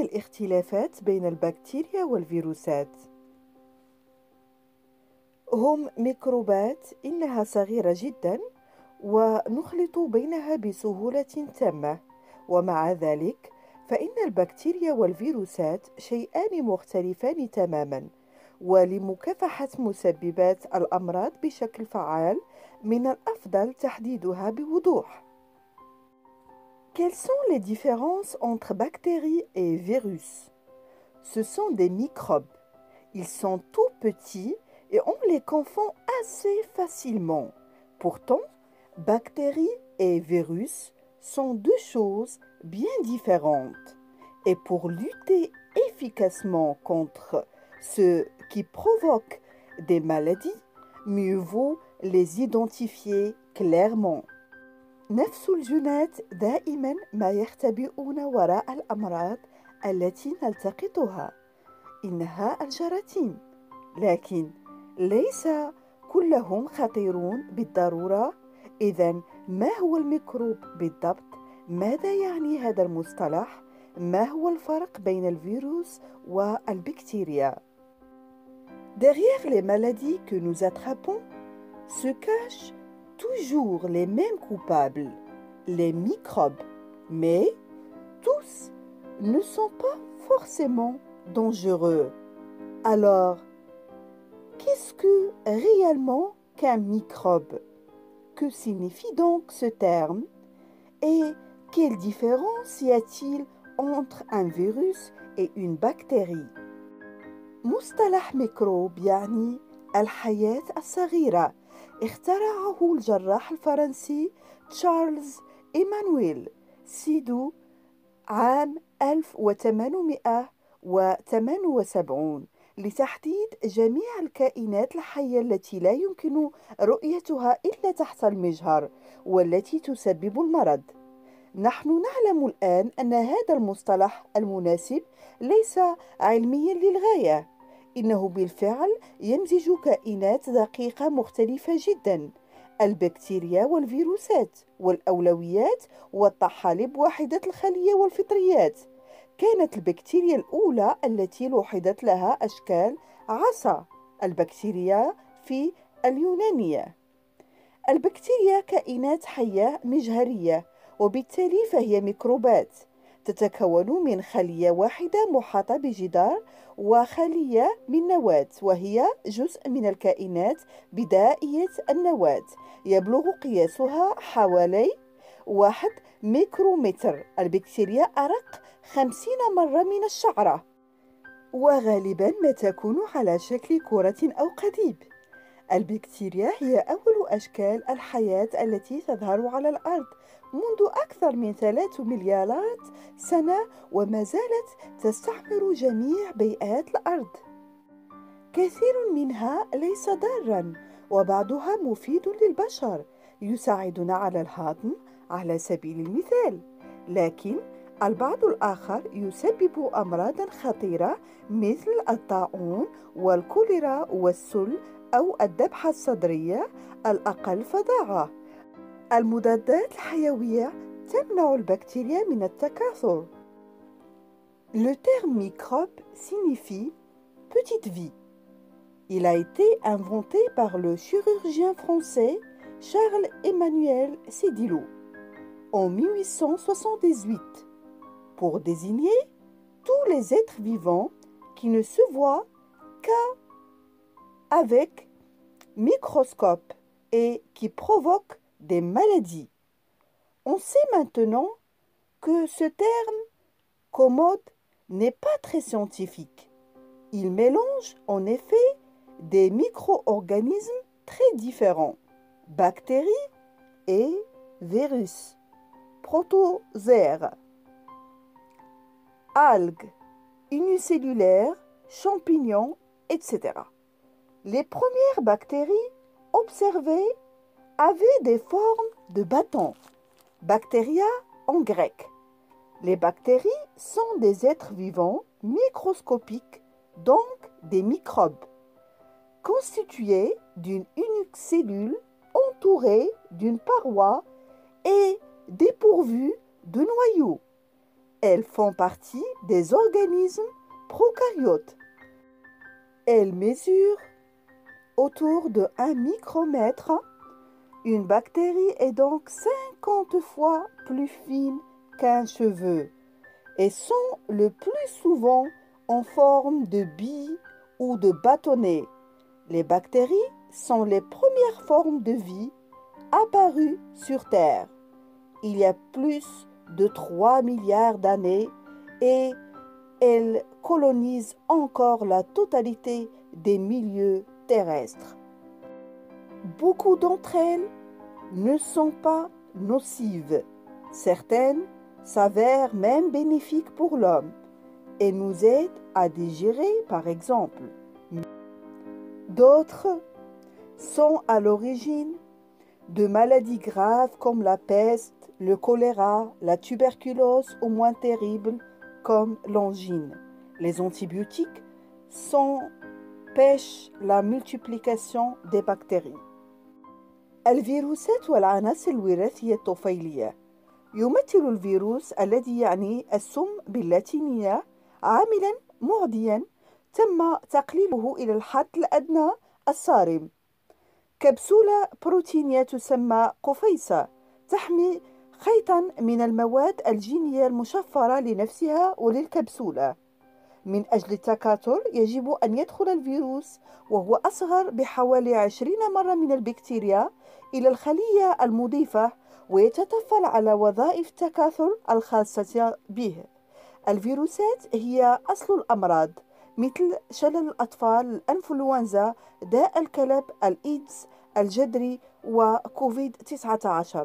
الاختلافات بين البكتيريا والفيروسات؟ هم ميكروبات إنها صغيرة جدا ونخلط بينها بسهولة تامة، ومع ذلك فإن البكتيريا والفيروسات شيئان مختلفان تماما، ولمكافحة مسببات الأمراض بشكل فعال من الأفضل تحديدها بوضوح. Quelles sont les différences entre bactéries et virus? Ce sont des microbes. Ils sont tout petits et on les confond assez facilement. Pourtant, bactéries et virus sont deux choses bien différentes. Et pour lutter efficacement contre ceux qui provoquent des maladies, mieux vaut les identifier clairement. نفس الجينات دائما ما يختبئون وراء الأمراض التي نلتقطها. إنها الجراثيم، لكن ليس كلهم خطيرون بالضرورة. إذن ما هو الميكروب بالضبط؟ ماذا يعني هذا المصطلح؟ ما هو الفرق بين الفيروس والبكتيريا؟ Derrière les maladies que nous attrapons se cachent toujours les mêmes coupables, les microbes. Mais tous ne sont pas forcément dangereux. Alors, qu'est-ce que réellement qu'un microbe? Que signifie donc ce terme? Et quelle différence y a-t-il entre un virus et une bactérie? مصطلح ميكروب يعني الحياة الصغيرة، اخترعه الجراح الفرنسي تشارلز إيمانويل سيدو عام 1878 لتحديد جميع الكائنات الحية التي لا يمكن رؤيتها إلا تحت المجهر والتي تسبب المرض. نحن نعلم الآن أن هذا المصطلح المناسب ليس علميا للغاية. إنه بالفعل يمزج كائنات دقيقة مختلفة جدا، البكتيريا والفيروسات والأولويات والطحالب واحدة الخلية والفطريات. كانت البكتيريا الأولى التي لوحظت لها أشكال عصا، البكتيريا في اليونانية. البكتيريا كائنات حية مجهرية، وبالتالي فهي ميكروبات تتكون من خلية واحدة محاطة بجدار وخلية من نواة، وهي جزء من الكائنات بدائية النواة يبلغ قياسها حوالي 1 ميكرومتر. البكتيريا أرق 50 مرة من الشعرة، وغالبا ما تكون على شكل كرة أو قضيب. البكتيريا هي أول أشكال الحياة التي تظهر على الأرض منذ أكثر من 3 مليارات سنة، وما زالت تستعمر جميع بيئات الأرض. كثير منها ليس ضاراً، وبعضها مفيد للبشر، يساعدنا على الهضم على سبيل المثال. لكن البعض الآخر يسبب أمراضاً خطيرة مثل الطاعون والكوليرا والسل أو الذبحة الصدرية الأقل فظاعة. المضادات الحيوية تمنع البكتيريا من التكاثر. Le terme microbe signifie petite vie. Il a été inventé par le chirurgien français Charles-Emmanuel Sédillo en 1878 pour désigner tous les êtres vivants qui ne se voient qu'avec microscope et qui provoquent des maladies. On sait maintenant que ce terme commode n'est pas très scientifique. Il mélange en effet des micro-organismes très différents, bactéries et virus, protozoaires, algues, unicellulaires, champignons, etc. Les premières bactéries observées avaient des formes de bâtons, bacteria en grec. Les bactéries sont des êtres vivants microscopiques, donc des microbes, constitués d'une unique cellule entourée d'une paroi et dépourvus de noyau. Elles font partie des organismes prokaryotes. Elles mesurent autour de 1 micromètre. Une bactérie est donc 50 fois plus fine qu'un cheveu et sont le plus souvent en forme de billes ou de bâtonnets. Les bactéries sont les premières formes de vie apparues sur Terre il y a plus de 3 milliards d'années et elles colonisent encore la totalité des milieux terrestres. Beaucoup d'entre elles ne sont pas nocives. Certaines s'avèrent même bénéfiques pour l'homme et nous aident à digérer, par exemple. D'autres sont à l'origine de maladies graves comme la peste, le choléra, la tuberculose ou moins terribles comme l'angine. Les antibiotiques empêchent la multiplication des bactéries. الفيروسات والعناصر الوراثية الطفيلية. يمثل الفيروس الذي يعني السم باللاتينية عاملا معديا تم تقليله إلى الحد الأدنى الصارم. كبسولة بروتينية تسمى قفيصة تحمي خيطا من المواد الجينية المشفرة لنفسها وللكبسولة. من أجل التكاثر يجب أن يدخل الفيروس وهو أصغر بحوالي 20 مرة من البكتيريا إلى الخلية المضيفة ويتطفل على وظائف التكاثر الخاصة به. الفيروسات هي أصل الأمراض مثل شلل الأطفال، الأنفلونزا، داء الكلب، الإيدز، الجدري وكوفيد-19.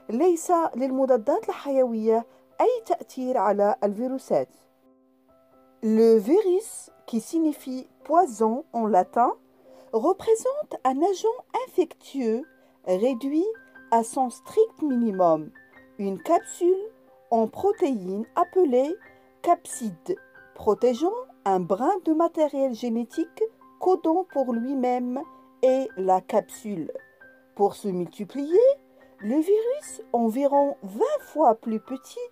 ليس للمضادات الحيوية أي تأثير على الفيروسات. Le virus, qui signifie poison en latin, représente un agent infectieux réduit à son strict minimum, une capsule en protéines appelée capside, protégeant un brin de matériel génétique codant pour lui-même et la capsule. Pour se multiplier, le virus, environ 20 fois plus petit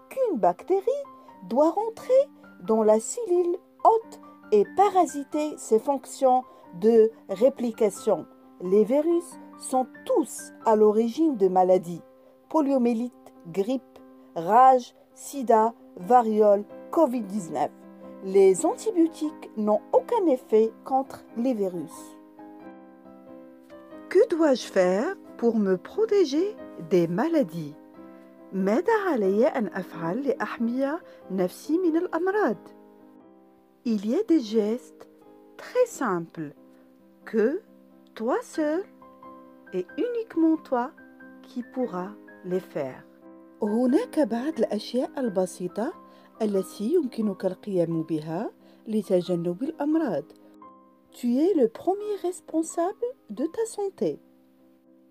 qu'une bactérie, doit rentrer dans la cellule hôte et parasiter ses fonctions de réplication. Les virus sont tous à l'origine de maladies: poliomyélite, grippe, rage, sida, variole, Covid-19. Les antibiotiques n'ont aucun effet contre les virus. Que dois-je faire pour me protéger des maladies؟ ماذا علي أن أفعل لأحمي نفسي من الأمراض؟ Il y a des gestes très simples que toi seul et uniquement toi qui pourras les faire. هناك بعض الأشياء البسيطة التي يمكنك القيام بها لتجنب الأمراض. Tu es le premier responsable de ta santé.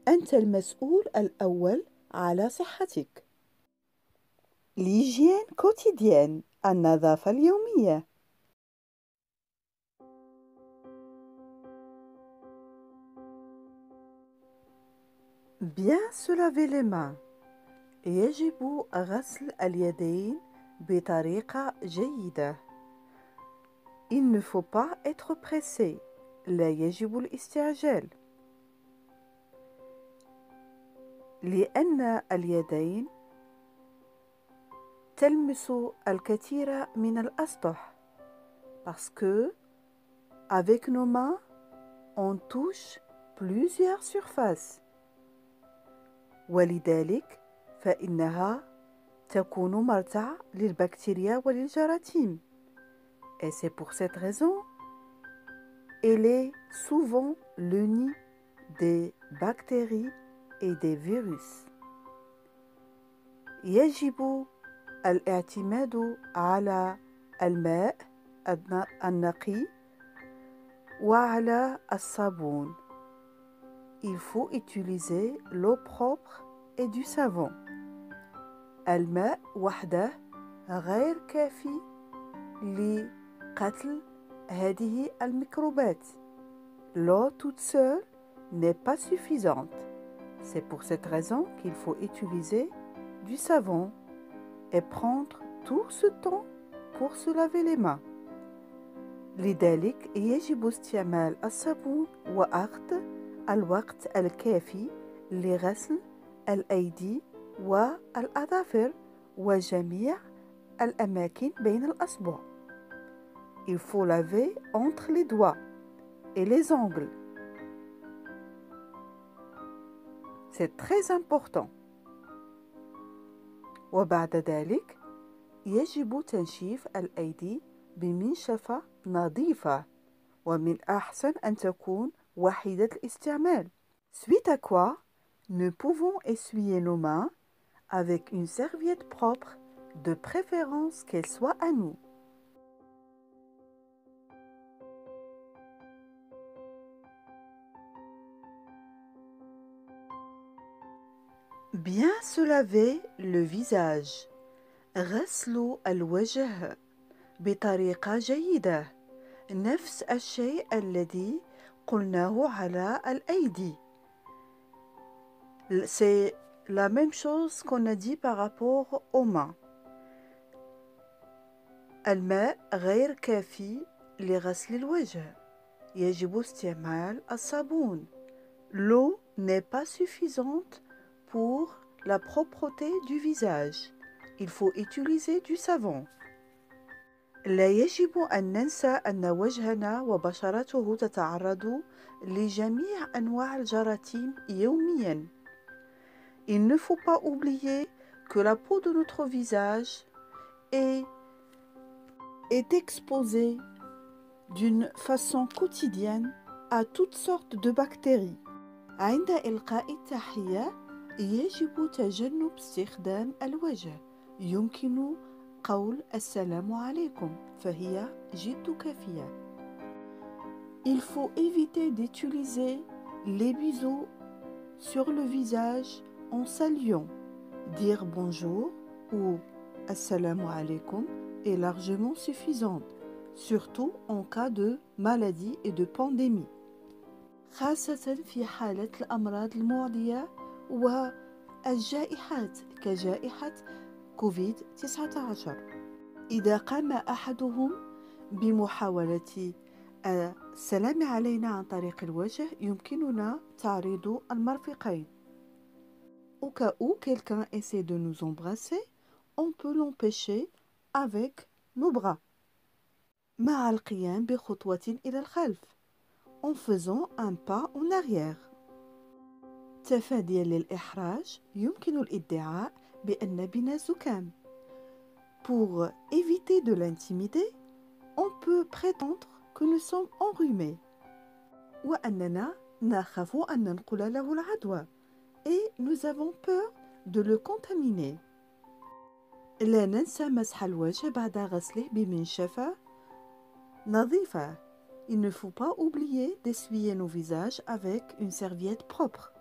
أنت المسؤول الأول على صحتك. L'hygiène quotidienne, النظافة اليومية. Bien se laver les mains. يجب غسل اليدين بطريقة جيدة. Il ne faut pas être pressé. لا يجب الاستعجال. لأن اليدين تلمس الكثير من الأسطح. Parce que, avec nos mains, on touche plusieurs surfaces. ولذلك فإنها تكون مرتع للبكتيريا وللجراثيم. Et c'est pour cette raison, elle est souvent le nid des bactéries et des virus. يجب الاعتماد على الماء النقي وعلى الصابون. Il faut utiliser l'eau propre et du savon. الماء وحده غير كافي لقتل هذه الميكروبات. L'eau toute seule n'est pas suffisante. C'est pour cette raison qu'il faut utiliser du savon et prendre tout ce temps pour se laver les mains. لذلك يجب استعمال الصابون وأخذ الوقت الكافي لغسل الأيدي والأظافر وجميع الأماكن بين الأصبع. Il faut laver entre les doigts et les ongles. C'est très important. وبعد ذلك يجب تنشيف الأيدي بمنشفة نظيفة ومن أحسن أن تكون وحيدة الاستعمال. Suite à quoi, nous pouvons essuyer nos mains avec une serviette propre, de préférence qu'elle soit à nous. Bien se laver le visage. غسل الوجه بطريقة جيدة. نفس الشيء الذي قلناه على الأيدي. C'est la même chose qu'on a dit par rapport aux mains. الماء غير كافي لغسل الوجه. يجب استعمال الصابون. L'eau n'est pas suffisante pour la propreté du visage. Il faut utiliser du savon. لا يجب أن ننسى أن وجهنا وبشرته تتعرض لجميع أنواع الجراثيم يومياً. Il ne faut pas oublier que la peau de notre visage est exposée d'une façon quotidienne à toutes sortes de bactéries. عند إلقاء التحية يجب تجنب استخدام الوجه. يمكن قول السلام عليكم فهي جد كافية. Il faut éviter d'utiliser les bisous sur le visage en saluant. Dire bonjour ou assalamu alaikum est largement suffisante, surtout en cas de maladie et de pandémie. خاصة في حالة الأمراض المعدية والجائحات كجائحة كوفيد-19. إذا قام أحدهم بمحاولة السلام علينا عن طريق الوجه يمكننا تعريض المرفقين. Au cas où quelqu'un essaie de nous embrasser, on peut l'empêcher avec nos bras. مع القيام بخطوة إلى الخلف en faisant un pas en arrière. تفاديا للإحراج يمكن الادعاء بأن بنا زكام. Pour éviter de l'intimider, on peut prétendre que nous sommes enrhumés. وأننا نخاف أن ننقل له العدوى. Et nous avons peur de le contaminer. لا ننسى مسح الوجه بعد غسله بمنشفة نظيفة. Il ne faut pas oublier d'essuyer nos visages avec une serviette propre.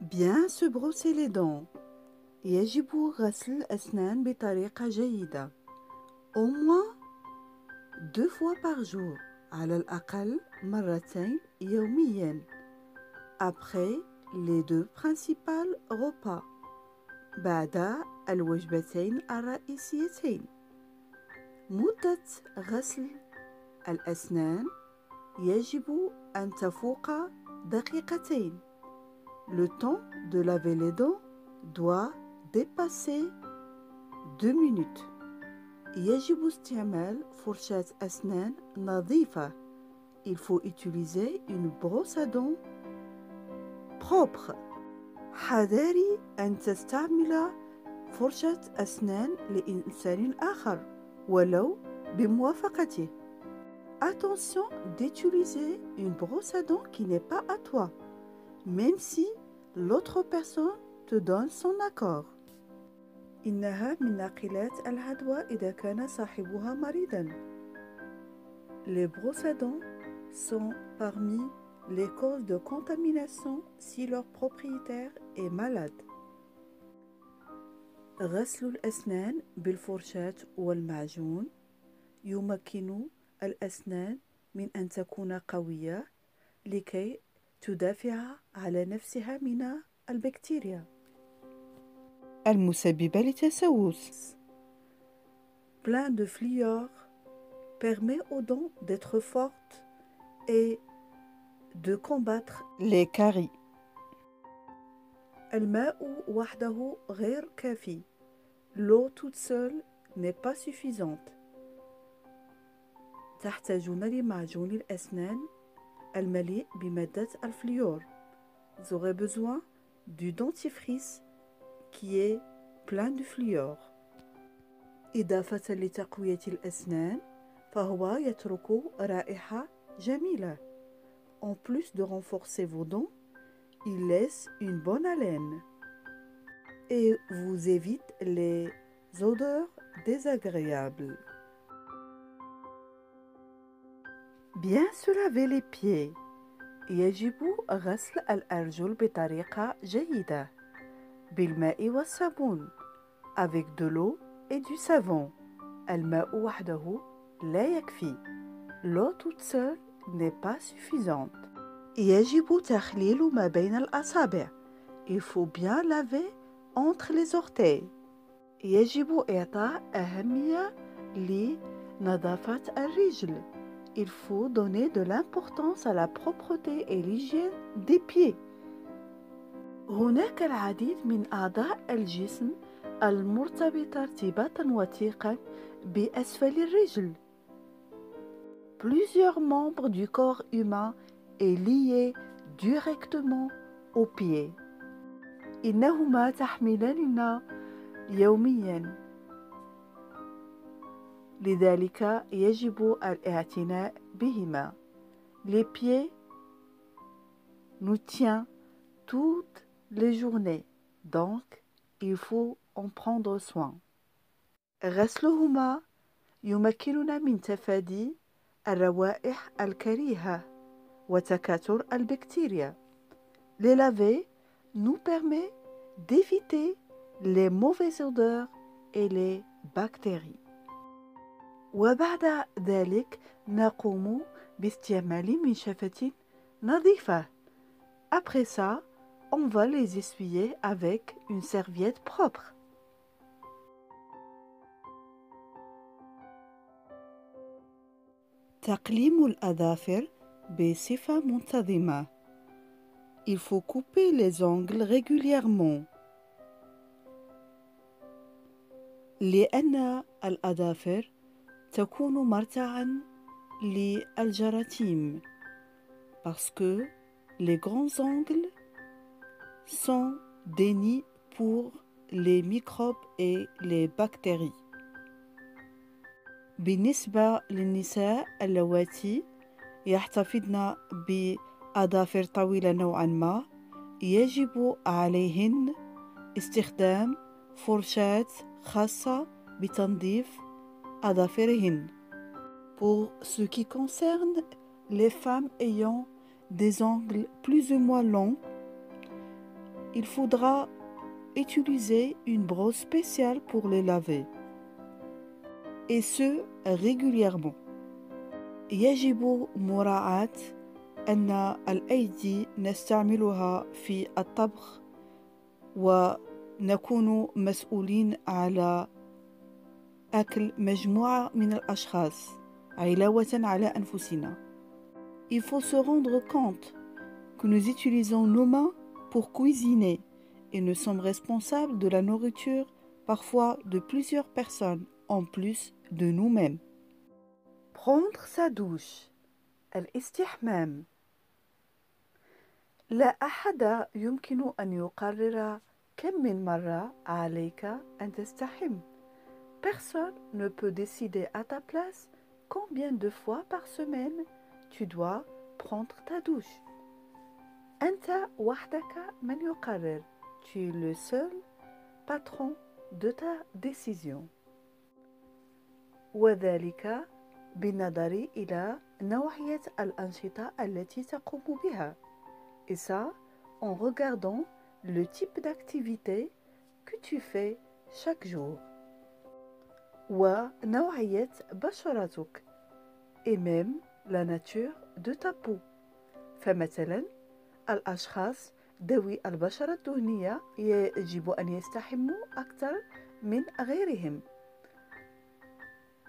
Bien se brosser les dents. يجب غسل الأسنان بطريقة جيدة. Au moins 2 fois par jour. على الأقل مرتين يوميا. Après les 2 principales repas. بعد الوجبتين الرئيسيتين. مدة غسل الأسنان يجب أن تفوق دقيقتين. Le temps de laver les dents doit dépasser 2 minutes. يجب استعمال فرشاة أسنان نظيفة. Il faut utiliser une brosse à dents propre. حذاري أن تستعمل فرشاة أسنان لإنسان آخر ولو بموافقته. Attention d'utiliser une brosse à dents qui n'est pas à toi, même si l'autre personne te donne son accord. إنها من ناقلات العدوى إذا كان صاحبها مريضا. Les brosses à dents sont parmi les causes de contamination si leur propriétaire est malade. غسل الأسنان بالفرشاة والمعجون يمكن الأسنان من أن تكون قوية لكي تدافع على نفسها من البكتيريا. المسببة للتسوس. Plein de fluor permet aux dents d'être fortes et de combattre les caries. الماء وحده غير كافي. L'eau toute seule n'est pas suffisante. تحتاجون لمعجون الأسنان المليء بمادة الفلور. Vous aurez besoin du dentifrice qui est plein de fluor. إضافة لتقوية الأسنان فهو يترك رائحة جميلة. En plus de renforcer vos dents, il laisse une bonne haleine et vous évite les odeurs désagréables. Bien se laver les pieds. يجب غسل الأرجل بطريقة جيدة بالماء والصابون avec de l'eau et du savon. الماء وحده لا يكفي. L'eau toute seule n'est pas suffisante. يجب تخليل ما بين الأصابع. Il faut bien laver entre les orteils. يجب إعطاء أهمية لنظافة الرجل. Il faut donner de l'importance à la propreté et l'hygiène des pieds. هناك العديد من أعضاء الجسم المرتبطة ارتباطا وثيقا بأسفل الرجل. Plusieurs membres du corps humain est lié directement aux pieds. إنهما تحملاننا يوميا. لذلك يجب الاعتناء بهما. Les pieds nous tiennent toutes les journées, donc il faut en prendre soin. غسلهما يمكننا من تفادي الروائح الكريهة وتكاثر البكتيريا. Les laver nous permet d'éviter les mauvaises odeurs et les bactéries. وبعد ذلك نقوم باستعمال منشفة نظيفة. Après ça, on va les essuyer avec une serviette propre. تقليم الأظافر بصفة منتظمة. Il faut couper les ongles régulièrement. لأن الأظافر تكون مرتعا للجراثيم. Parce que les grands ongles sont des nids pour les microbes et les bactéries. بالنسبة للنساء اللواتي يحتفظن بأظافر طويلة نوعا ما، يجب عليهن استخدام فرشاة خاصة بتنظيف أظافرهن. Pour ce qui concerne les femmes ayant des ongles plus ou moins longs, il faudra utiliser une brosse spéciale pour les laver, et ce régulièrement. يجب مراعاة أن الأيدي نستعملها في الطبخ ونكون مسؤولين على أكل مجموعة من الأشخاص علاوة على أنفسنا. Il faut se rendre compte que nous utilisons nos mains pour cuisiner et nous sommes responsables de la nourriture parfois de plusieurs personnes en plus de nous-mêmes. Prendre sa douche. الاستحمام. لا أحد يمكن أن يقرر كم من مرة عليك أن تستحم. Personne ne peut décider à ta place combien de fois par semaine tu dois prendre ta douche. أنت وحدك من يقرر. Tu es le seul patron de ta décision. وذلك بالنظر إلى نوعية الأنشطة التي تقوم بها. Et ça, en regardant le type d'activité que tu fais chaque jour. ونوعية بشرتك. Et même la nature de ta peau. فمثلا الأشخاص ذوي البشرة الدهنية يجب أن يستحموا أكثر من غيرهم.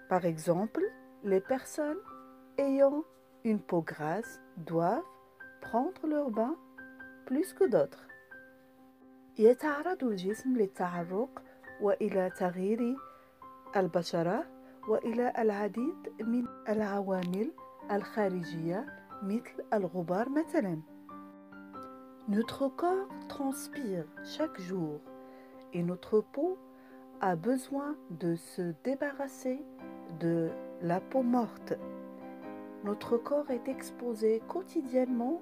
Par exemple, les personnes ayant une peau grasse doivent prendre leur bain plus que d'autres. يتعرض الجسم للتعرق وإلى تغيير البشرة وإلى العديد من العوامل الخارجية مثل الغبار مثلا. Notre corps transpire chaque jour et notre peau a besoin de se débarrasser de la peau morte. Notre corps est exposé quotidiennement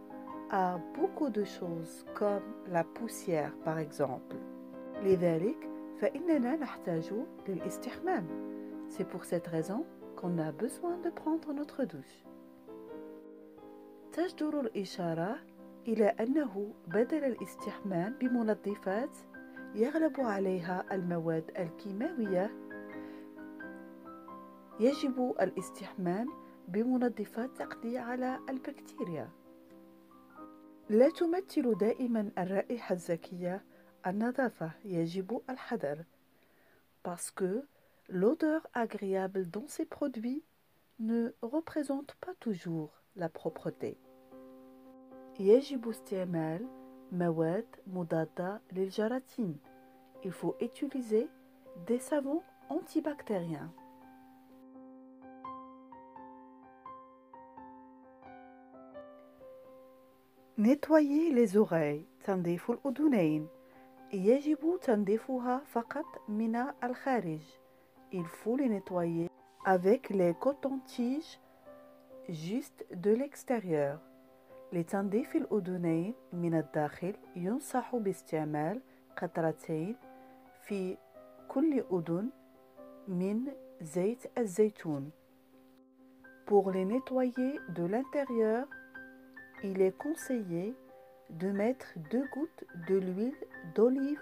à beaucoup de choses comme la poussière par exemple. لذلك فإننا نحتاج للاستحمام. C'est pour cette raison qu'on a besoin de prendre notre douche. تجدر الإشارة إلى أنه بدل الاستحمام بمنظفات يغلب عليها المواد الكيماوية يجب الاستحمام بمنظفات تقضي على البكتيريا. لا تمثل دائما الرائحة الزكية النظافة، يجب الحذر parce que l'odeur agréable dans ces produits ne représente pas toujours la propreté. يجب استعمال مواد مضادة للجراثيم. Il faut utiliser des savons antibactériens. Nettoyer les oreilles. تنظيف الأذنين. يجب تنظيفها فقط من الخارج. Il faut les nettoyer avec les cotons-tiges juste de l'extérieur. لتنظيف الأذنين من الداخل ينصح باستعمال قطرتين في كل أذن من زيت الزيتون. Pour les nettoyer de l'intérieur, il est conseillé de mettre 2 gouttes de l'huile d'olive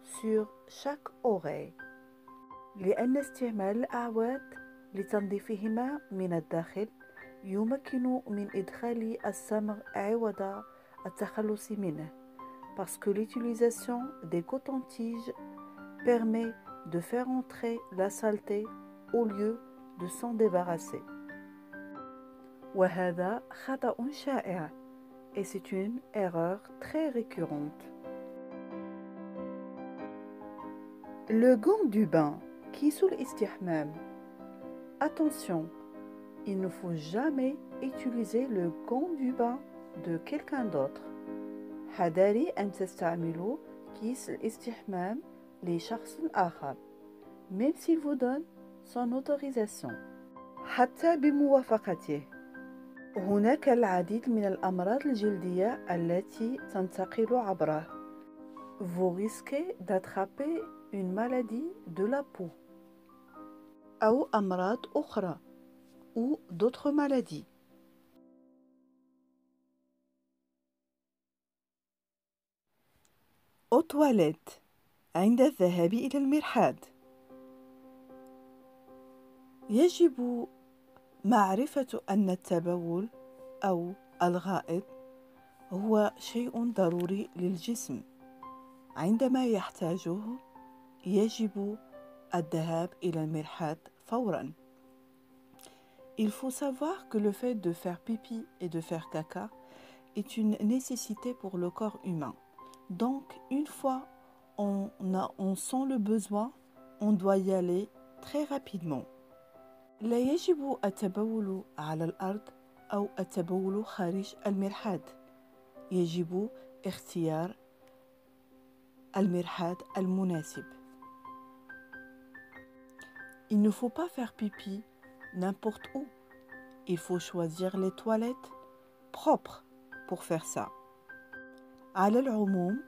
sur chaque oreille. لأن استعمال الأعواد لتنظيفهما من الداخل يمكن من إدخال الصمغ عوض التخلص منه parce que l'utilisation des cotons-tiges permet de faire entrer la saleté au lieu de s'en débarrasser. وهذا خطأ شائع et c'est une erreur très récurrente. Le gant du bain كيس الاستحمام. Attention, il ne faut jamais utiliser le gant du bain de quelqu'un d'autre. حذاري أن تستعملوا كيس الاستحمام لشخص آخر même s'il vous donne son autorisation. حتى بموافقته. هناك العديد من الأمراض الجلدية التي تنتقل عبره. Vous risquez d'attraper une maladie de la peau أو أمراض أخرى ou d'autres maladies. Aux toilettes عند الذهاب إلى المرحاض. يجب معرفة أن التبول أو الغائط هو شيء ضروري للجسم. عندما يحتاجه يجب الذهاب إلى المرحاض فوراً. Il faut savoir que le fait de faire pipi et de faire caca est une nécessité pour le corps humain. Donc, une fois on sent le besoin, on doit y aller très rapidement. لا يجب التبول على الأرض أو التبول خارج المرحاض. يجب اختيار المرحاض المناسب. Il ne faut pas faire pipi n'importe où. Il faut choisir les toilettes propres pour faire ça. على العموم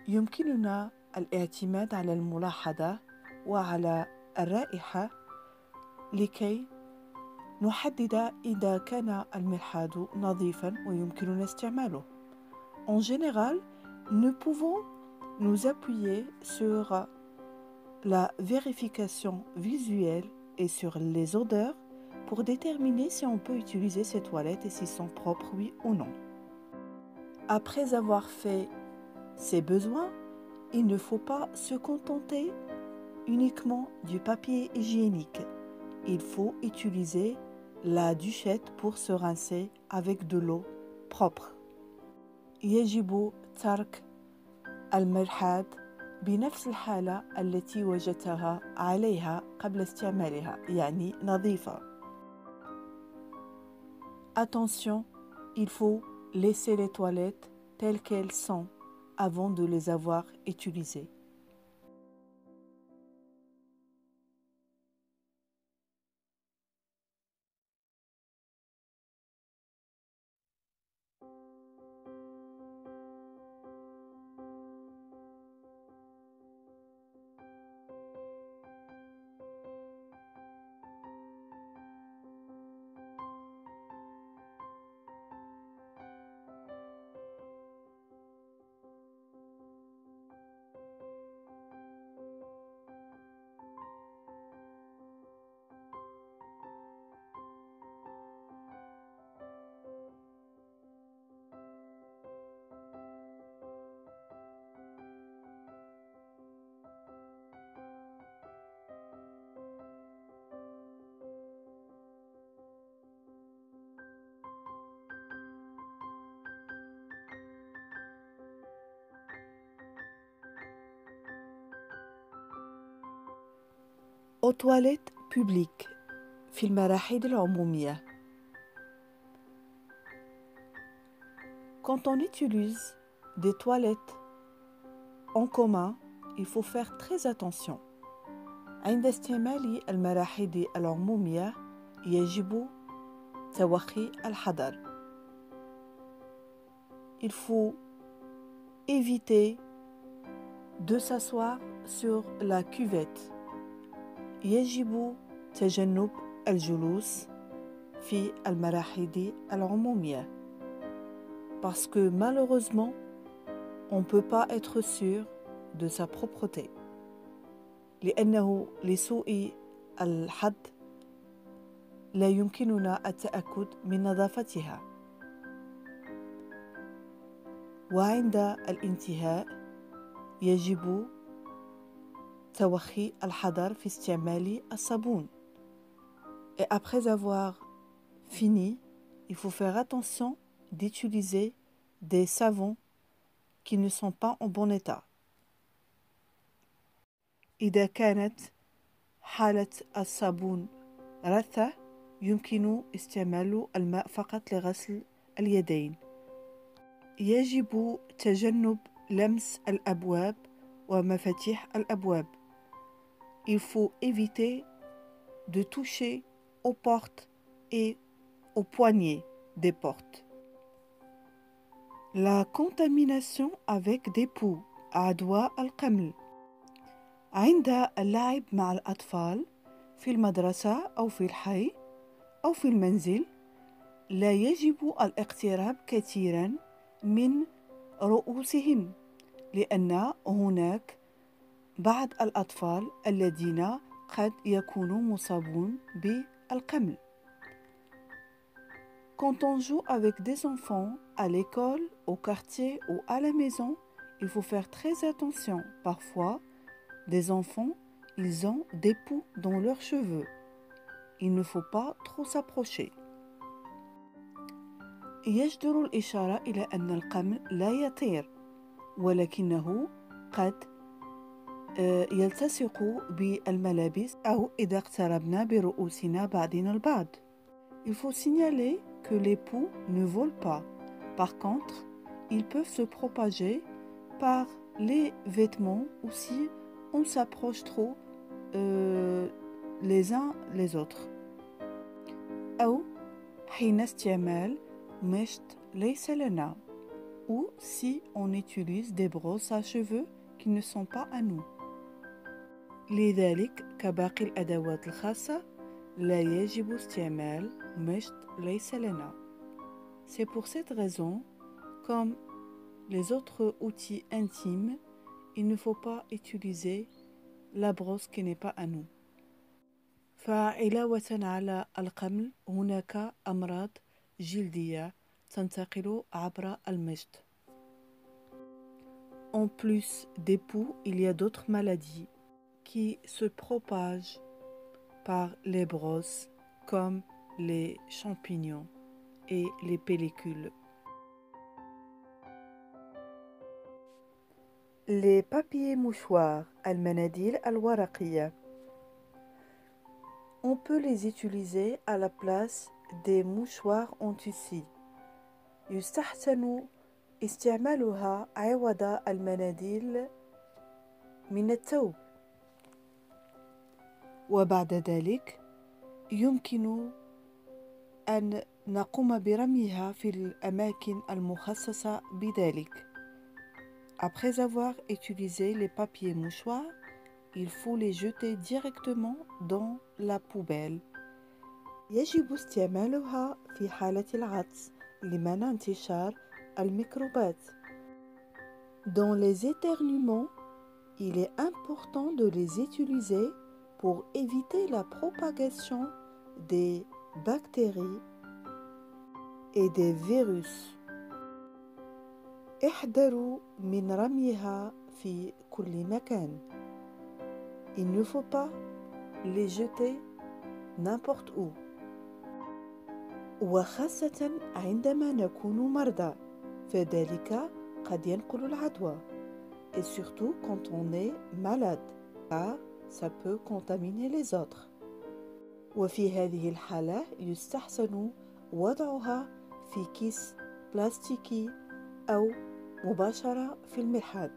يمكننا الاعتماد على الملاحظة وعلى الرائحة لكي نحدد إذا كان المرحاض نظيفا ويمكننا استعماله. En général, nous pouvons nous appuyer sur la vérification visuelle et sur les odeurs pour déterminer si on peut utiliser ces toilettes et s'ils sont propres, oui ou non. Après avoir fait ses besoins, il ne faut pas se contenter uniquement du papier hygiénique. Il faut utiliser la duchette pour se rincer avec de l'eau propre. يجب ترك المرحاض بنفس الحالة التي وجدتها عليها قبل استعمالها، يعني نظيفة. Attention, il faut laisser les toilettes telles qu'elles sont avant de les avoir utilisées. Aux toilettes publiques في المراحيض العمومية. Quand on utilise des toilettes en commun, il faut faire très attention. عند استعمال المراحيض العمومية يجب توخي الحذر. Il faut éviter de s'asseoir sur la cuvette. يجب تجنب الجلوس في المراحيض العمومية. Parce que malheureusement, on ne peut pas être sûr de sa propreté. لأنه لسوء الحظ لا يمكننا التأكد من نظافتها. وعند الانتهاء يجب توخي الحذر في استعمال الصابون. Et après avoir fini, il faut faire attention d'utiliser des savons qui ne sont pas en bon état. إذا كانت حالة الصابون رثة يمكن استعمال الماء فقط لغسل اليدين. يجب تجنب لمس الأبواب ومفاتيح الأبواب. Il faut éviter de toucher aux portes et aux poignées des portes. La contamination avec des poux عدوى القمل. عند اللعب مع الأطفال في المدرسة أو في الحي أو في المنزل لا يجب الاقتراب كثيرا من رؤوسهم، لأن هناك بعض الأطفال الذين قد يكونوا مصابون بالقمل. Quand on joue avec des enfants à l'école, au quartier ou à la maison, il faut faire très attention. Parfois, des enfants, ils ont des poux dans leurs cheveux. Il ne faut pas trop s'approcher. يجدر الإشارة إلى أن القمل لا يطير، ولكنه قد يلتصق بالملابس أو إذا اقتربنا برؤوسنا بعضنا البعض. Il faut signaler que les poux ne volent pas. Par contre, ils peuvent se propager par les vêtements ou si on s'approche trop les uns les autres. أو حين استعمال مشط ليس لنا. Ou si on utilise des brosses à cheveux qui ne sont pas à nous. لذلك كباقي الأدوات الخاصة لا يجب استعمال مشط ليس لنا. C'est pour cette raison, comme les autres outils intimes, il ne faut pas utiliser la brosse qui n'est pas à nous. فعلاوة على القمل هناك أمراض جلدية تنتقل عبر المشط. En plus des poux, il y a d'autres maladies qui se propagent par les brosses comme les champignons et les pellicules. Les papiers mouchoirs al-manadil al-waraqiyya. On peut les utiliser à la place des mouchoirs en tissu. يستحسن استعمالها عوض المناديل من الثوب. وبعد ذلك يمكن أن نقوم برميها في الأماكن المخصصة بذلك. Après avoir utilisé les papiers mouchoirs, il faut les jeter directement dans la poubelle. يجب استعمالها في حالة العطس لمنع انتشار الميكروبات. Dans les éternuements, il est important de les utiliser pour éviter la propagation des bactéries et des virus. احذروا من رميها في كل مكان. Il ne faut pas les jeter n'importe où. وخاصة عندما نكون مرضى فذلك قد ينقل العدوى. Et surtout quand on est malade, car ça peut contaminer les autres. وفي هذه الحالة يستحسن وضعها في كيس بلاستيكي أو مباشرة في المرحاض.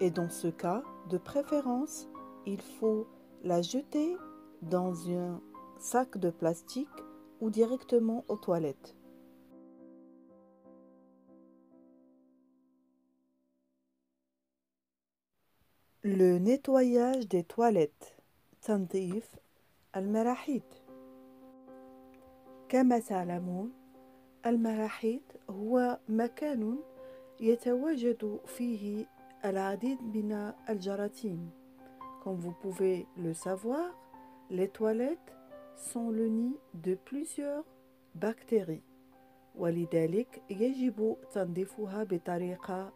Et dans ce cas, de préférence, il faut la jeter dans un sac de plastique ou directement aux toilettes. Le nettoyage des toilettes. تنظيف المراحيض. كما تعلمون المراحيض هو مكان يتواجد فيه العديد من الجراثيم. Comme vous pouvez le savoir, les toilettes sont le nid de plusieurs bactéries. ولذلك يجب تنظيفها بطريقة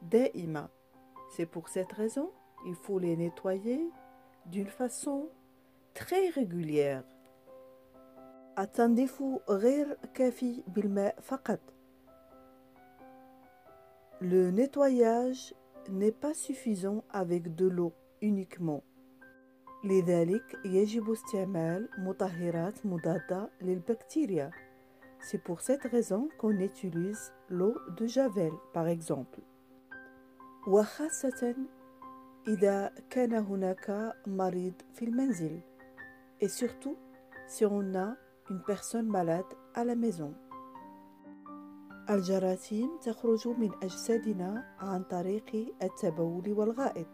دائمة. C'est pour cette raison il faut les nettoyer d'une façon très régulière. التنظيف غير كافي بالماء فقط. Le nettoyage n'est pas suffisant avec de l'eau uniquement. لذلك يجب استعمال مطهرات مضادة للبكتيريا. C'est pour cette raison qu'on utilise l'eau de Javel par exemple. وخاصة إذا كان هناك مريض في المنزل. Et surtout si on a une personne malade à la maison. الجراثيم تخرج من أجسادنا عن طريق التبول والغائط.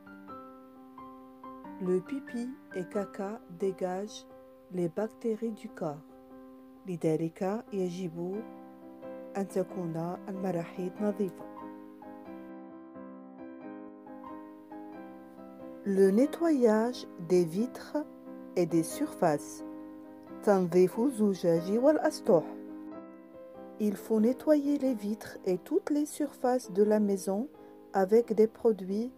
Le pipi et caca dégagent les bactéries du corps. لذلك يجب أن تكون المراحيض نظيفة. Le nettoyage des vitres et des surfaces. تنظيف الزجاج والأسطح. Il faut nettoyer les vitres et toutes les surfaces de la maison avec des produits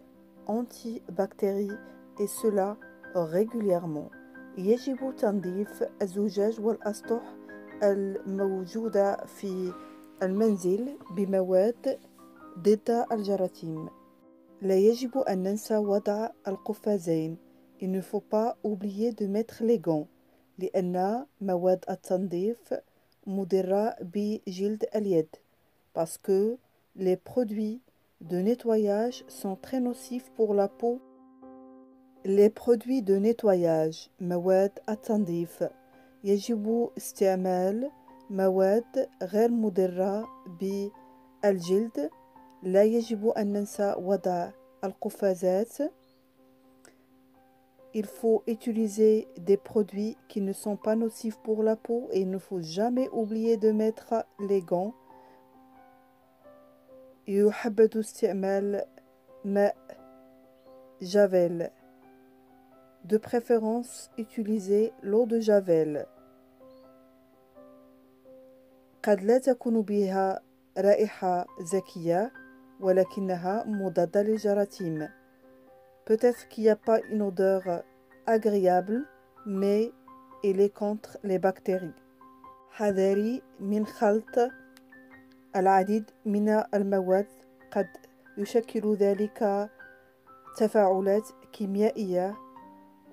antibactéries et cela régulièrement. يجب تنظيف الزجاج والأسطح الموجودة في المنزل بمواد ضد الجراثيم. لا يجب أن ننسى وضع القفازين. Il ne faut pas oublier de mettre les gants لأن مواد التنظيف مضرة بجلد اليد parce que les produits de nettoyage sont très nocifs pour la peau. Les produits de nettoyage مواد التنظيف يجب استعمال مواد غير مضرة بالجلد. لا يجب أن ننسى وضع القفازات. Il faut utiliser des produits qui ne sont pas nocifs pour la peau et il ne faut jamais oublier de mettre les gants. يحبذ استعمال ماء جافيل. De préférence, utilisez l'eau de Javel. قد لا تكون بها رائحة زكية ولكنها مضادة للجراثيم. Peut-être qu'il n'y a pas une odeur agréable, mais elle est contre les bactéries. حذري من خلط العديد من المواد، قد يشكل ذلك تفاعلات كيميائية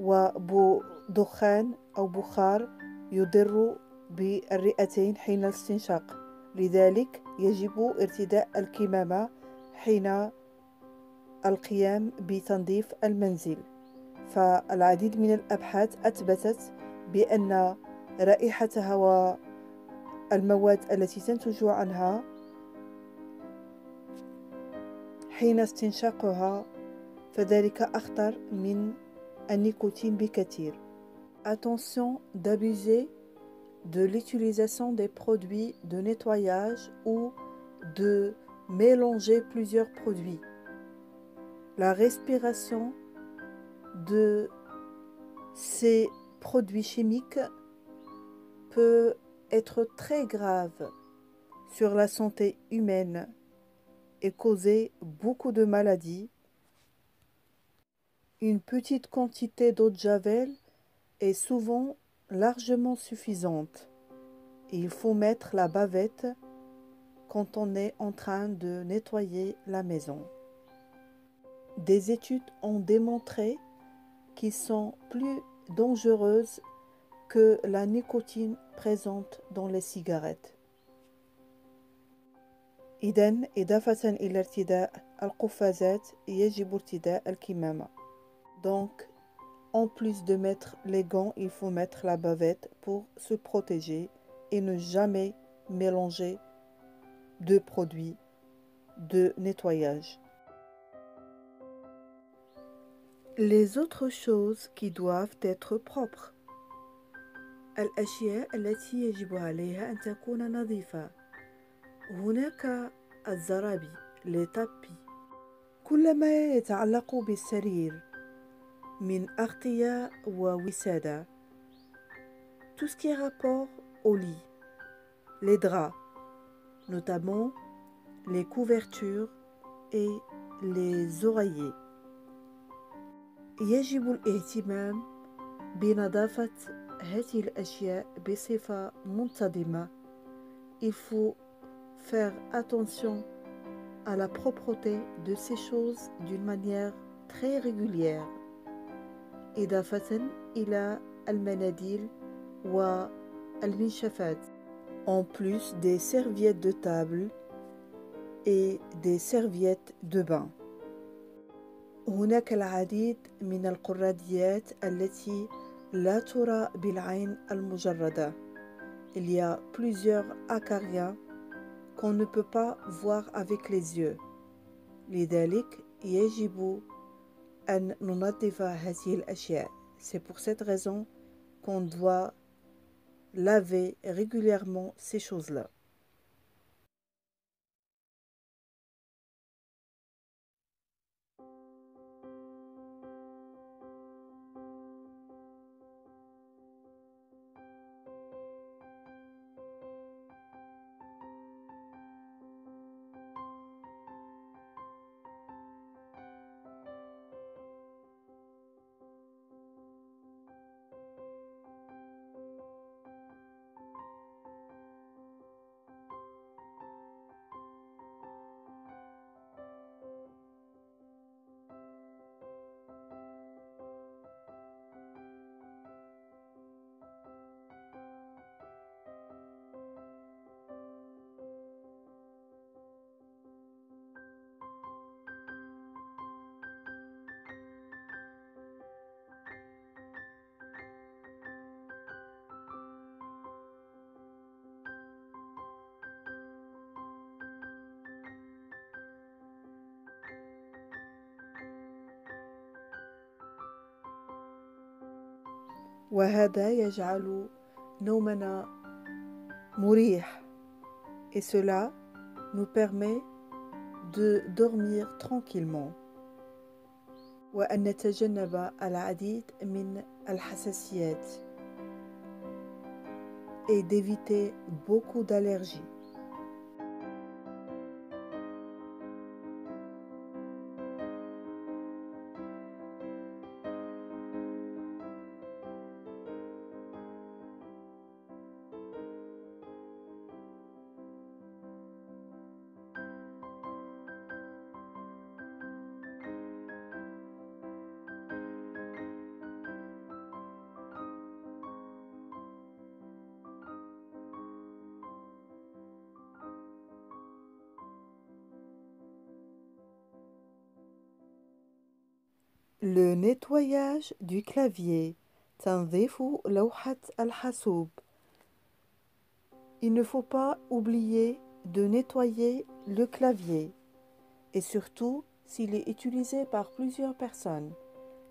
ودخان أو بخار يضر بالرئتين حين الاستنشاق. لذلك يجب ارتداء الكمامة حين القيام بتنظيف المنزل. فالعديد من الأبحاث أثبتت بأن رائحتها والمواد التي تنتج عنها حين استنشاقها فذلك أخطر من النيكوتين بكثير. Attention d'abuser de l'utilisation des produits de nettoyage ou de mélanger plusieurs produits. La respiration de ces produits chimiques peut être très grave sur la santé humaine et causer beaucoup de maladies. Une petite quantité d'eau de javel est souvent largement suffisante. Il faut mettre la bavette quand on est en train de nettoyer la maison. Des études ont démontré qu'ils sont plus dangereuses que la nicotine présente dans les cigarettes. إذن إضافة إلى ارتداء القفازات يجب ارتداء الكمامة. Donc, en plus de mettre les gants, il faut mettre la bavette pour se protéger et ne jamais mélanger deux produits de nettoyage. Les autres choses qui doivent être propres. الأشياء التي يجب عليها أن تكون نظيفة. هناك الزرابي les tapis. كل ما يتعلق بالسرير من أغطية ووسادة. Tout ce qui est rapport au lit. Les draps, notamment les couvertures et les oreillers. يجب الاهتمام بنظافة هذه الأشياء بصفة منتظمة. Il faut faire attention à la propreté de ces choses d'une manière très régulière. إضافة إلى المناديل والمنشفات. En plus des serviettes de table et des serviettes de bain. هناك العديد من القراديات التي لا ترى بالعين المجردة. Il y a plusieurs acariens qu'on ne peut pas voir avec les yeux. لذلك يجب أن ننظف هذه الأشياء. C'est pour cette raison qu'on doit laver régulièrement ces choses-là. وهذا يجعل نومنا مريح et cela nous permet de dormir tranquillement وأن نتجنب العديد من الحساسيات et d'éviter beaucoup d'allergies. Le nettoyage du clavier. تنظيف لوحة الحاسوب. Il ne faut pas oublier de nettoyer le clavier, et surtout s'il est utilisé par plusieurs personnes.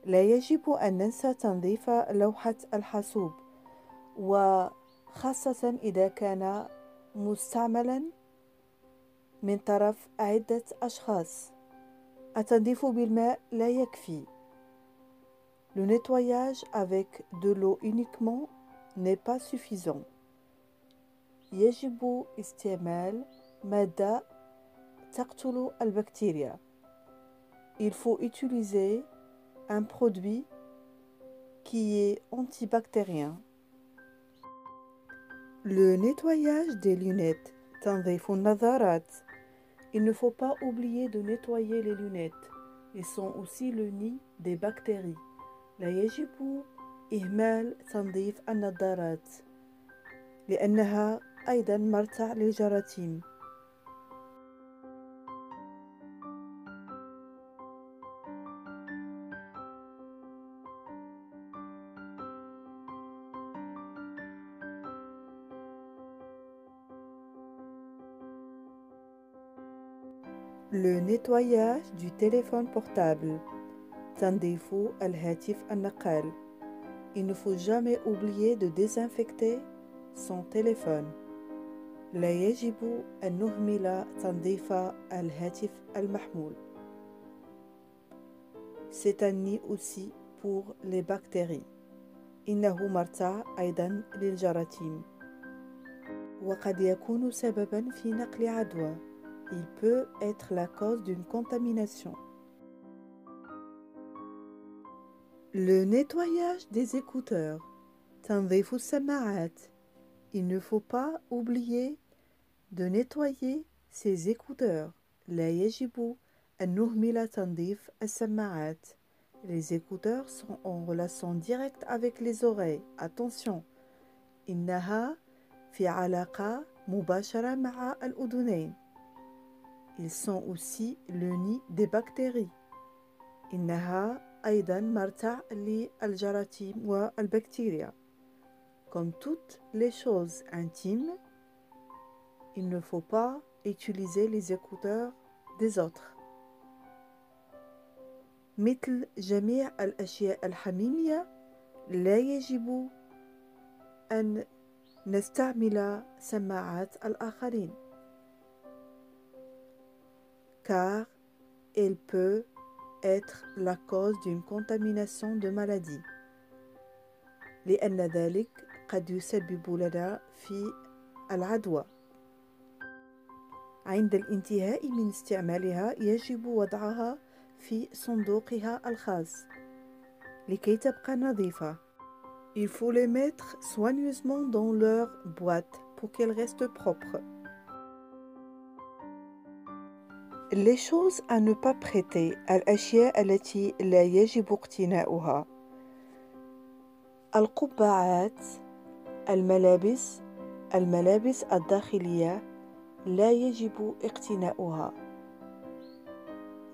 لا يجب أن ننسى تنظيف لوحة الحاسوب، وخاصة إذا كان مستعملا من طرف عدة أشخاص. التنظيف بالماء لا يكفي. Le nettoyage avec de l'eau uniquement n'est pas suffisant. يجب استعمال مادة تقتل البكتيريا. Il faut utiliser un produit qui est antibactérien. Le nettoyage des lunettes. تنظيف النظارات. Il ne faut pas oublier de nettoyer les lunettes. Ils sont aussi le nid des bactéries. لا يجب إهمال تنظيف النظارات لأنها أيضا مرتع للجراثيم. Le nettoyage du téléphone portable. تنظيف الهاتف النقال. Il ne faut jamais oublier de désinfecter son téléphone. لا يجب أن نهمل تنظيف الهاتف المحمول. C'est un nid aussi pour les bactéries. إنه مرتع أيضا للجراثيم. وقد يكون سببا في نقل عدوى. Il peut être la cause d'une contamination. Le nettoyage des écouteurs. تنظيف السماعات. Il ne faut pas oublier de nettoyer ses écouteurs. لا يجب أن نهمل تنظيف السماعات. Les écouteurs sont en relation directe avec les oreilles. Attention. إنها في علاقة مباشرة مع الأذنين. Ils sont aussi le nid des bactéries. إنها أيضا مرتع للجراثيم والبكتيريا. Comme toutes les choses intimes, il ne faut pas utiliser les écouteurs des autres. مثل جميع الأشياء الحميمية لا يجب أن نستعمل سماعات الآخرين car elle peut être la cause d'une contamination de maladie. لأن ذلك قد يسبب لنا في العدوى. عند الانتهاء من استعمالها يجب وضعها في صندوقها الخاص لكي تبقى نظيفة. Il faut les mettre soigneusement dans leur boîte pour qu'elles restent propres. Les choses à ne pas prêter. الأشياء التي لا يجب اقتناؤها. القبعات، الملابس الداخلية لا يجب اقتناؤها.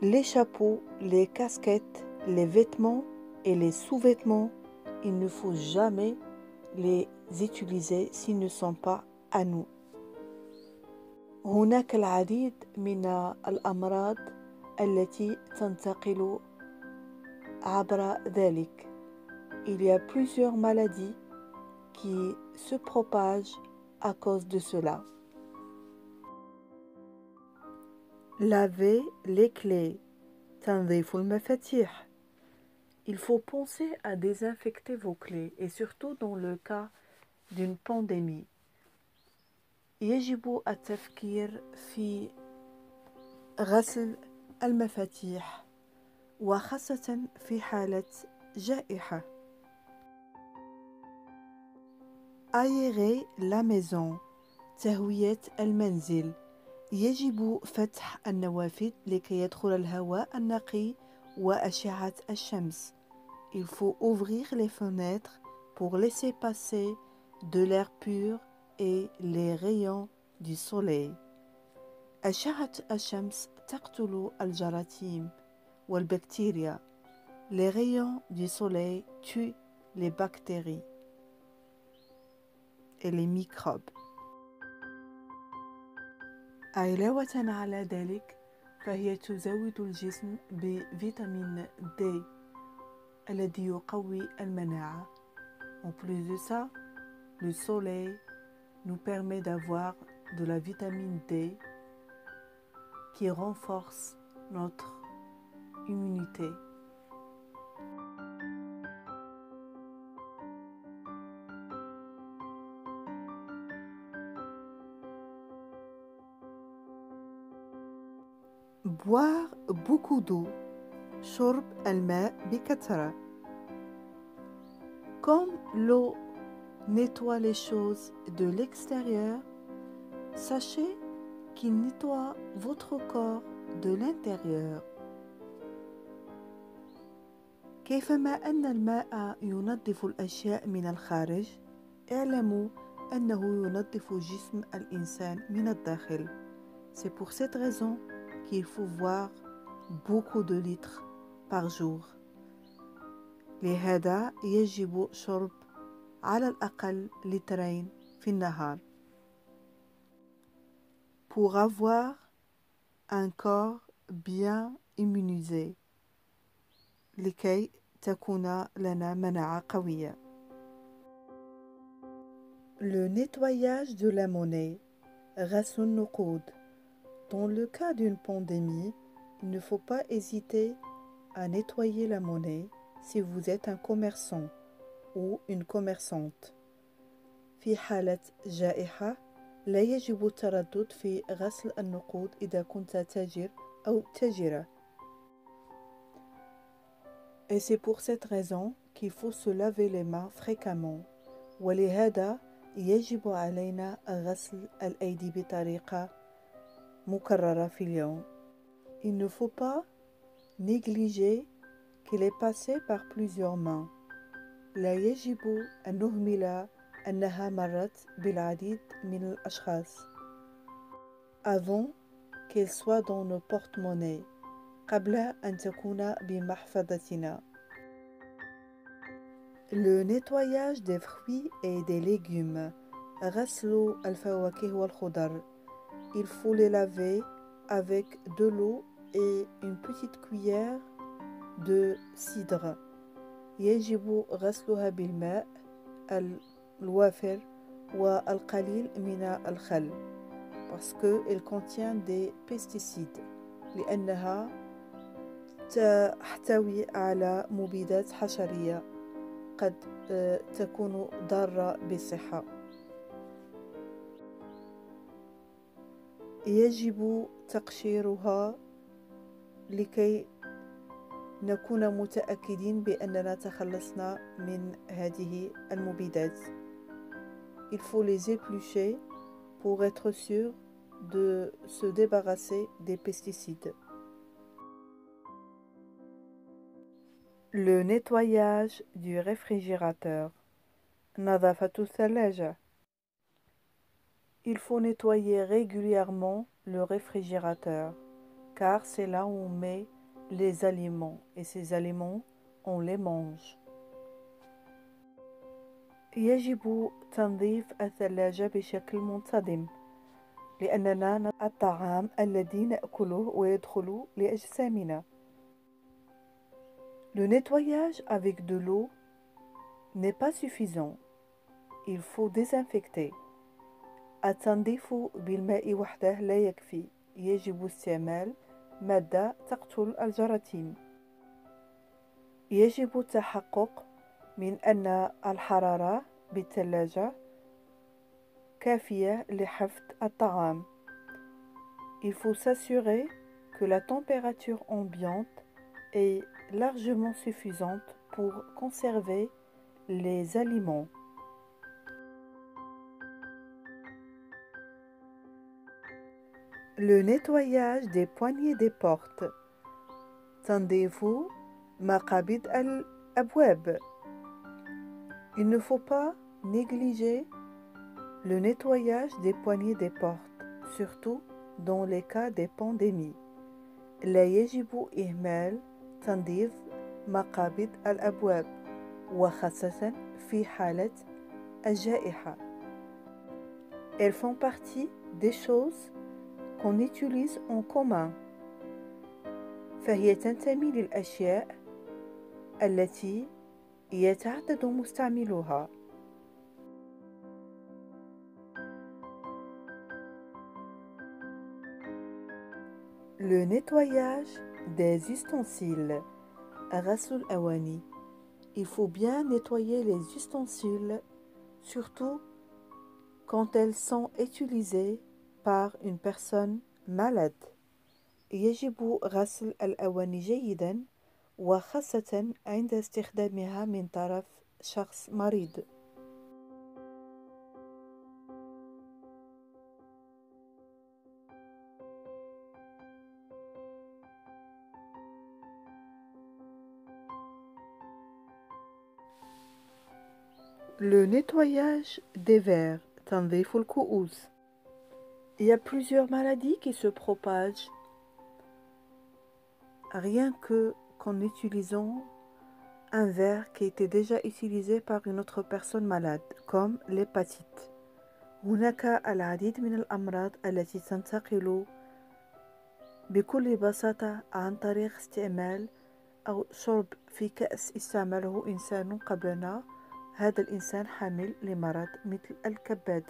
Les chapeaux, les casquettes, les vêtements et les sous-vêtements, il ne faut jamais les utiliser s'ils ne sont pas à nous. هناك العديد من الأمراض التي تنتقل عبر ذلك. Il y a plusieurs maladies qui se propagent à cause de cela. Laver les clés. تنظيف المفاتيح. Il faut penser à désinfecter vos clés et surtout dans le cas d'une pandémie. يجب التفكير في غسل المفاتيح وخاصة في حالة جائحة. Aérer la maison. تهوية المنزل. يجب فتح النوافذ لكي يدخل الهواء النقي وأشعة الشمس. Il faut ouvrir les fenêtres pour laisser passer de l'air pur et les rayons du soleil. أشعة الشمس تقتل الجراثيم والبكتيريا. Les rayons du soleil tuent les bactéries et les microbes. علاوة على ذلك فهي تزود الجسم بفيتامين D الذي يقوي المناعة. En plus de ça, le soleil nous permet d'avoir de la vitamine D qui renforce notre immunité. Boire beaucoup d'eau. شرب الماء بكثرة. Comme l'eau nettoie les choses de l'extérieur, sachez qu'il nettoie votre corps de l'intérieur. كيفما أن الماء ينظف الأشياء من الخارج، اعلموا أنه ينظف جسم الإنسان من الداخل. C'est pour cette raison qu'il faut boire beaucoup de litres par jour. لهذا يجب شرب على الأقل لترين في النهار. Pour avoir un corps bien immunisé. لكي تكون لنا مناعة قوية. Le nettoyage de la monnaie. غسل النقود. Dans le cas d'une pandémie, il ne faut pas hésiter à nettoyer la monnaie si vous êtes un commerçant ou une commerçante. في حالة جائحة لا يجب التردد في غسل النقود إذا كنت تاجر أو تاجرة. Et c'est pour cette raison qu'il faut se laver les mains fréquemment. ولهذا يجب علينا غسل الأيدي بطريقة مكررة في اليوم. Il ne faut pas négliger qu'il est passé par plusieurs mains. لا يجب أن نهمل أنها مرت بالعديد من الأشخاص. Avant qu'elle soit dans nos porte-monnaies. قبل أن تكون بمحفظتنا. Le nettoyage des fruits et des légumes. غسل الفواكه والخضر. Il faut les laver avec de l'eau et une petite cuillère de cidre. يجب غسلها بالماء الوافر والقليل من الخل parce qu'elle contient des pesticides لأنها تحتوي على مبيدات حشرية قد تكون ضارة بالصحة. يجب تقشيرها لكي نكون متأكدين بأننا تخلصنا من هذه المبيدات. Il faut les éplucher pour être sûr de se débarrasser des pesticides. Le nettoyage du réfrigérateur. نظافة الثلاجة. Il faut nettoyer régulièrement le réfrigérateur, car c'est là où on met les aliments, et ces aliments, on les mange. يجب تنظيف الثلاجة بشكل منتظم، لأننا الطعام الذي نأكله ويدخل لأجسامنا. Le nettoyage avec de l'eau n'est pas suffisant. Il faut désinfecter. التنظيف بالماء وحده لا يكفي. يجب استعمال مادة تقتل الجراثيم. يجب التحقق من أن الحرارة بالثلاجة كافية لحفظ الطعام. Il faut s'assurer que la température ambiante est largement suffisante pour conserver les aliments. Le nettoyage des poignées des portes. تنظيف مقابض الأبواب. Il ne faut pas négliger le nettoyage des poignées des portes, surtout dans les cas des pandémies. لا يجب إهمال تنظيف مقابض الأبواب وخاصة في حالة الجائحة. Elles font partie des choses qu'on utilise en commun. فهي تنتمي للأشياء التي يتعدد مستعملوها. Le nettoyage des ustensiles. غسل الأواني. Il faut bien nettoyer les ustensiles, surtout quand elles sont utilisées par une personne malade. يجب غسل الأواني جيدا وخاصة عند استخدامها من طرف شخص مريض. Le nettoyage des verres. تنظيف الكؤوس. Il y a plusieurs maladies qui se propagent rien que qu'en utilisant un verre qui était déjà utilisé par une autre personne malade, comme l'hépatite. هناك العديد من الأمراض التي تنتقل بكل بساطة عن طريق استعمال أو شرب في كأس استعمله إنسان قبلنا. هذا الإنسان حامل لمرض مثل الكبد.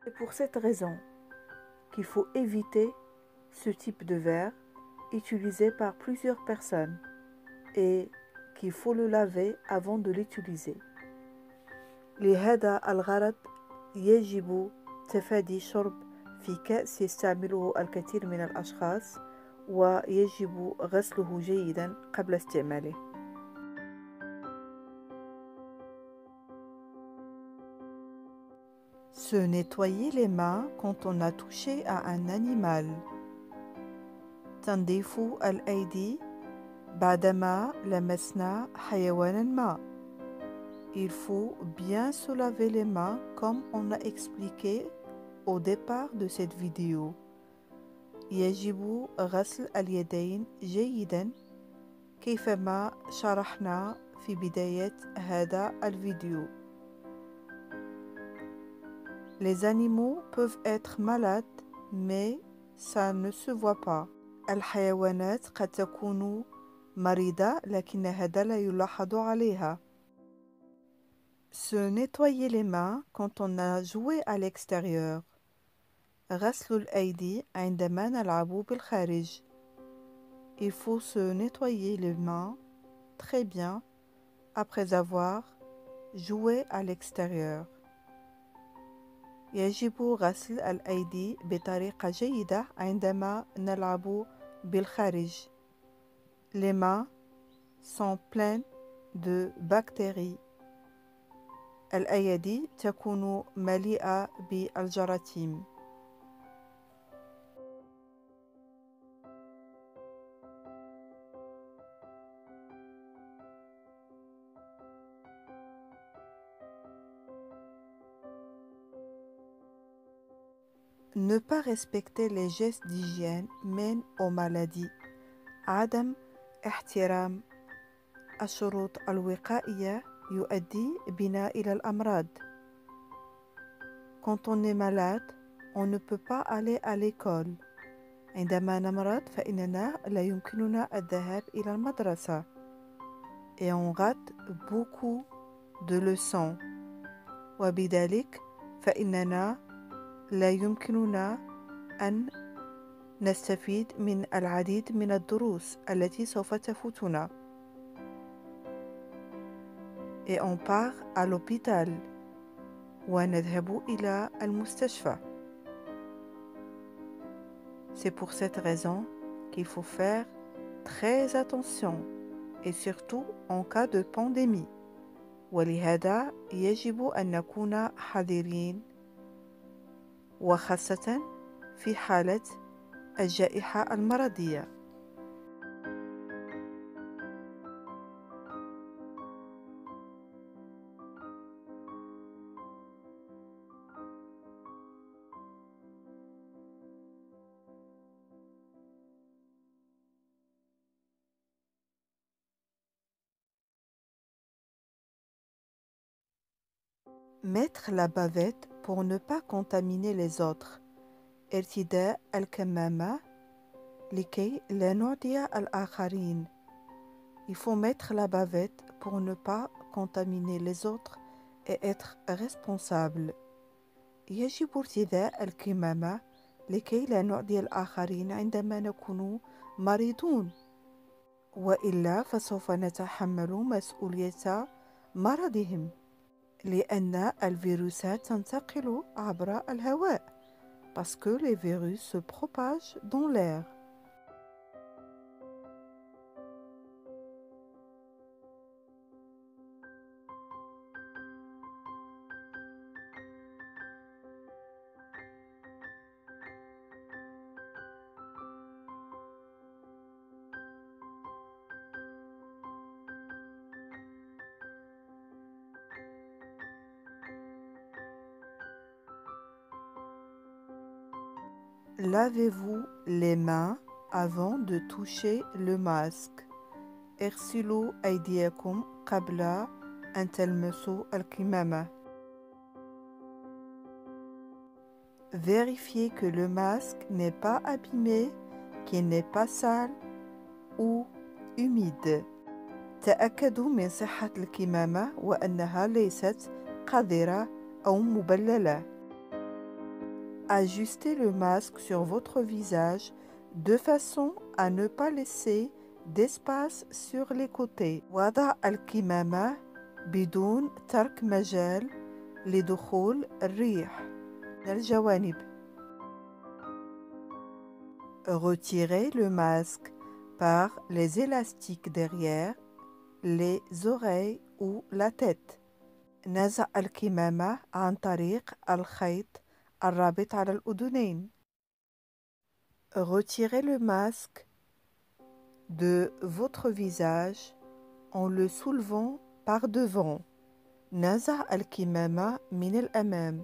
C'est pour cette raison qu'il faut éviter ce type de verre utilisé par plusieurs personnes et qu'il faut le laver avant de l'utiliser. لهذا الغرض يجب تفادي شرب في كأس يستعمله الكثير من الأشخاص ويجب غسله جيدا قبل استعماله. Se nettoyer les mains quand on a touché à un animal. تنظيف الأيدي بعدما لمسنا حيوانا ما. Il faut bien se laver les mains comme on a expliqué au départ de cette vidéo. يجب غسل اليدين جيدا كيفما شرحنا في بداية هذا الفيديو. Les animaux peuvent être malades mais ça ne se voit pas. الحيوانات قد تكون مريضة لكن هذا لا يلاحظ عليها. Se nettoyer les mains quand on a joué à l'extérieur. غسل الأيدي عندما نلعب بالخارج. Il faut se nettoyer les mains très bien après avoir joué à l'extérieur. يجب غسل الأيدي بطريقة جيدة عندما نلعب بالخارج. Les mains sont pleines de bactéries. الأيدي تكون مليئة بالجراثيم. Ne pas respecter les gestes d'hygiène mène aux maladies. عدم احترام الشروط الوقائية يؤدي بنا إلى الأمراض. Quand on est malade, on ne peut pas aller à l'école. عندما نمرض فإننا لا يمكننا الذهاب إلى المدرسة. Et on rate beaucoup de leçons. وبذلك فإننا لا يمكننا أن نستفيد من العديد من الدروس التي سوف تفوتنا. Et on part à l'hôpital ونذهب إلى المستشفى. C'est pour cette raison qu'il faut faire très attention et surtout en cas de pandémie. ولهذا يجب أن نكون حذرين وخاصة في حالة الجائحة المرضية. Mettre la bavette pour ne pas contaminer les autres. ارتداء الكمامة لكي لا نعدي الآخرين. Il faut mettre la bavette pour ne pas contaminer les autres et être responsable. يجب ارتداء الكمامة لكي لا نعدي الآخرين عندما نكون مريضون، وإلا فسوف نتحمل مسؤولية مرضهم، لأن الفيروسات تنتقل عبر الهواء parce que les virus se propagent dans l'air. Lavez-vous les mains avant de toucher le masque. اغسلوا أيديكم قبل أن تلمسوا الكمامة. Vérifiez que le masque n'est pas abîmé, qu'il n'est pas sale ou humide. تأكدوا من صحة الكمامة وأنها ليست قذرة أو مبللة. Ajustez le masque sur votre visage de façon à ne pas laisser d'espace sur les côtés. وضع الكمامة بدون ترك مجال لدخول الريح من الجوانب. Retirez le masque par les élastiques derrière les oreilles ou la tête. نزع الكمامة عن طريق الخيط الرابط على الأذنين. Retirez le masque de votre visage en le soulevant par devant. نزع الكمامة من الأمام.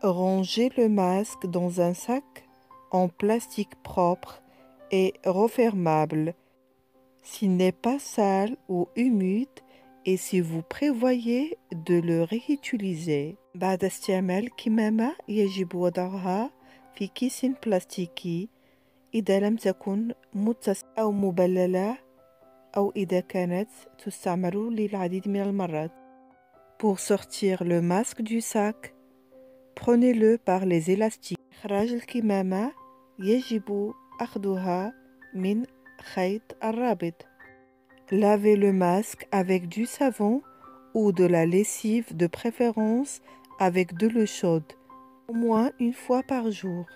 Rangez le masque dans un sac en plastique propre et refermable s'il n'est pas sale ou humide et si vous prévoyez de le réutiliser. بعد استعمال كمامة يجب وضعها في كيس بلاستيكي إذا لم تكن متصلة أو مبللة أو إذا كانت تستعمل للعديد من المرات. Pour sortir le masque du sac, prenez-le par les élastiques. إخراج الكمامة يجب أخذها من خيط الرابط. Lavez le masque avec du savon ou de la lessive, de préférence avec de l'eau chaude, au moins une fois par jour.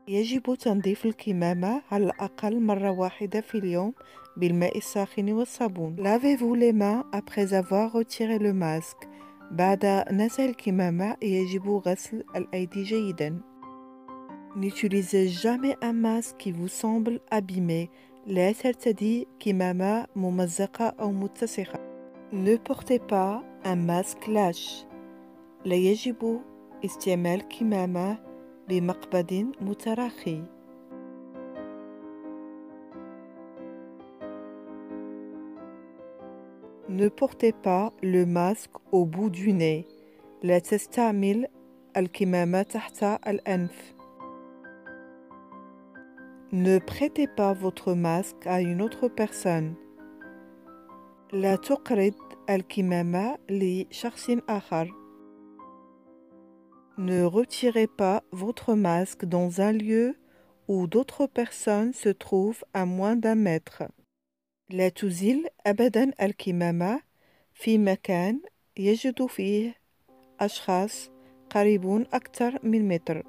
يجب تنظيف الكمامة على الأقل مرة واحدة في اليوم بالماء الساخن والصابون. Lavez-vous les mains après avoir retiré le masque. بعد نزع الكمامة يجب غسل الأيدي جيدا. N'utilisez jamais un masque qui vous semble abîmé. لا ترتدي كمامة ممزقة أو متسخة. Ne portez pas un masque lâche. لا يجب استعمال كمامة بمقبض متراخي. Ne portez pas le masque au bout du nez. لا تستعمل الكمامة تحت الأنف. Ne prêtez pas votre masque à une autre personne. لا تقرض الكمامة لشخص آخر. Ne retirez pas votre masque dans un lieu où d'autres personnes se trouvent à moins d'un mètre. لا تزل أبدا الكمامة في مكان يجد فيه أشخاص قريبون أكثر من متر.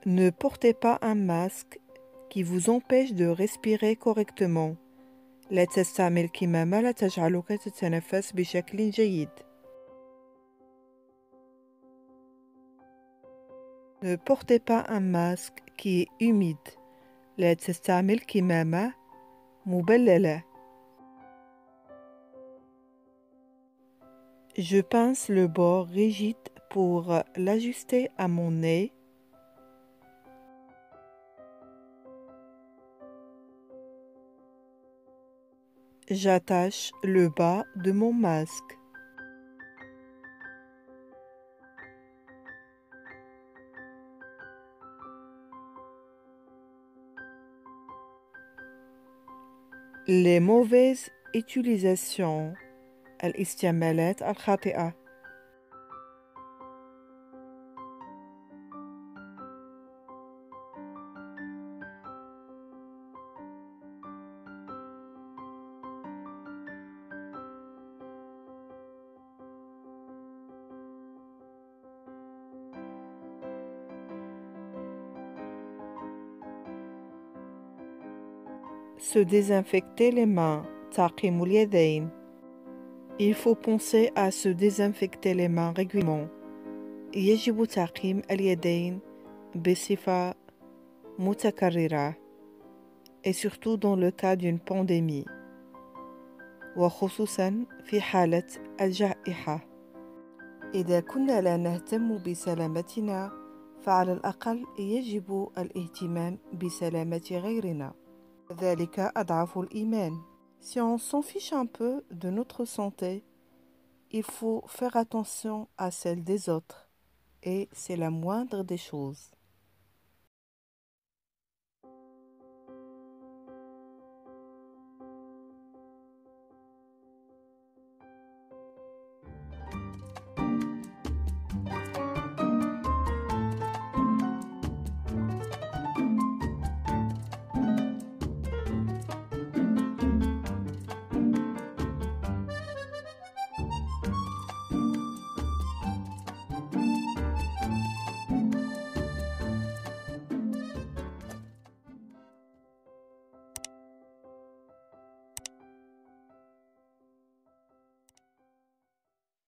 Ne portez pas un masque qui vous empêche de respirer correctement. لا تستعمل كمامة لا تجعلك تتنفس بشكل جيد. Ne portez pas un masque qui est humide. لا تستعمل كمامة مبللة. Je pince le bord rigide pour l'ajuster à mon nez. J'attache le bas de mon masque. Les mauvaises utilisations. الاستعمالات الخاطئة. Se désinfecter les mains. تعقيم اليدين. Il faut penser à se désinfecter les mains régulièrement. يجب تعقيم اليدين بصفة متكررة et surtout dans le cas d'une pandémie وخصوصا في حالة الجائحة. إذا كنا لا نهتم بسلامتنا فعلى الأقل يجب الاهتمام بسلامة غيرنا. ذلك أضعف الإيمان. Si on s'en fiche un peu de notre santé, il faut faire attention à celle des autres et c'est la moindre des choses.